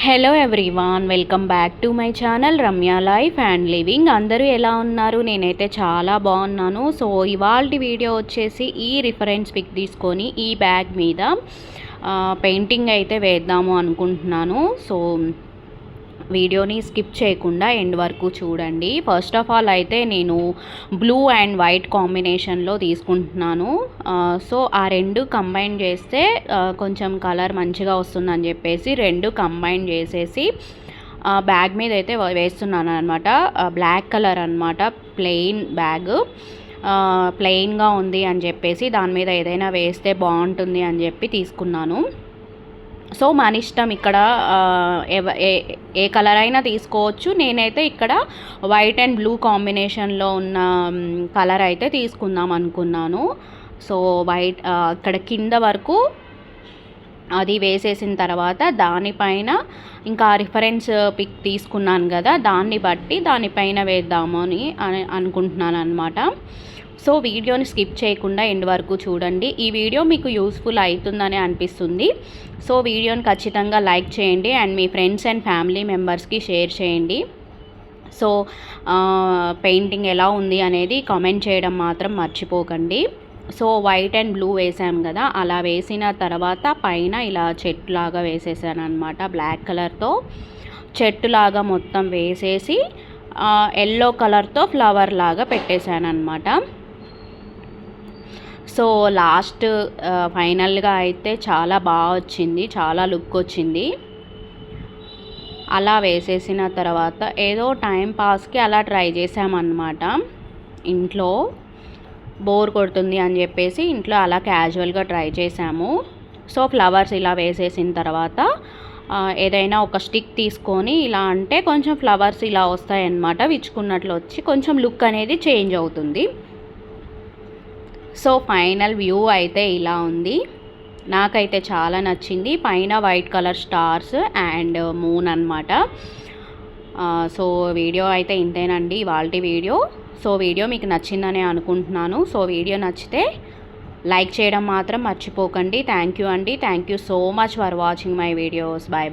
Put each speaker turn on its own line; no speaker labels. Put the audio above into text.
Hello everyone, welcome back to my channel Ramya life and living. అందరూ ఎలా ఉన్నారు? నేనైతే చాలా బాగున్నాను. సో ఇవాల్టి వీడియో వచ్చేసి ఈ రిఫరెన్స్ పిక్ తీసుకొని ఈ బ్యాగ్ మీద పెయింటింగ్ అయితే వేద్దాము అనుకుంటున్నాను. సో వీడియోని స్కిప్ చేయకుండా ఎండ్ వరకు చూడండి. ఫస్ట్ ఆఫ్ ఆల్ అయితే నేను బ్లూ అండ్ వైట్ కాంబినేషన్లో తీసుకుంటున్నాను. సో ఆ రెండు కంబైన్ చేస్తే కొంచెం కలర్ మంచిగా వస్తుందని చెప్పేసి రెండు కంబైన్ చేసేసి బ్యాగ్ మీద అయితే వేస్తున్నాను అనమాట. బ్లాక్ కలర్ అనమాట, ప్లెయిన్ బ్యాగ్. ప్లెయిన్గా ఉంది అని చెప్పేసి దాని మీద ఏదైనా వేస్తే బాగుంటుంది అని చెప్పి తీసుకున్నాను. సో మన ఇష్టం, ఇక్కడ ఏ కలర్ అయినా తీసుకోవచ్చు. నేనైతే ఇక్కడ వైట్ అండ్ బ్లూ కాంబినేషన్లో ఉన్న కలర్ అయితే తీసుకుందాం అనుకున్నాను. సో వైట్ ఇక్కడ కింద వరకు అది వేసేసిన తర్వాత దానిపైన ఇంకా రిఫరెన్స్ పిక్ తీసుకున్నాను కదా, దాన్ని బట్టి దానిపైన వేద్దాము అని అనుకుంటున్నాను అనమాట. సో వీడియోని స్కిప్ చేయకుండా ఎండ్ వరకు చూడండి. ఈ వీడియో మీకు యూస్ఫుల్ అవుతుందని అనిపిస్తుంది. సో వీడియోని ఖచ్చితంగా లైక్ చేయండి and me friends and family మెంబర్స్కి షేర్ చేయండి. సో పెయింటింగ్ ఎలా ఉంది అనేది కామెంట్ చేయడం మాత్రం మర్చిపోకండి. సో వైట్ అండ్ బ్లూ వేసాం కదా, అలా వేసిన తర్వాత పైన ఇలా చెట్టులాగా వేసేసాను అనమాట. బ్లాక్ కలర్తో చెట్టులాగా మొత్తం వేసేసి ఎల్లో కలర్తో ఫ్లవర్ లాగా పెట్టేశాను అనమాట. సో లాస్ట్ ఫైనల్గా అయితే చాలా బాగా వచ్చింది, చాలా లుక్ వచ్చింది. అలా వేసేసిన తర్వాత ఏదో టైం పాస్కి అలా ట్రై చేసామన్నమాట. ఇంట్లో బోర్ కొడుతుంది అని చెప్పేసి ఇంట్లో అలా క్యాజువల్గా ట్రై చేసాము. సో ఫ్లవర్స్ ఇలా వేసేసిన తర్వాత ఏదైనా ఒక స్టిక్ తీసుకొని ఇలా అంటే కొంచెం ఫ్లవర్స్ ఇలా వస్తాయన్నమాట, విచ్చుకున్నట్లు వచ్చి కొంచెం లుక్ అనేది చేంజ్ అవుతుంది. సో ఫైనల్ వ్యూ అయితే ఇలా ఉంది. నాకైతే చాలా నచ్చింది. పైన white colour stars and moon అన్నమాట. సో వీడియో అయితే ఇంతేనండి ఇవాల్టి వీడియో. సో వీడియో మీకు నచ్చిందని అనుకుంటున్నాను. సో వీడియో నచ్చితే లైక్ చేయడం మాత్రం మర్చిపోకండి. థ్యాంక్ యూ అండి. Thank you so much for watching my videos. Bye bye.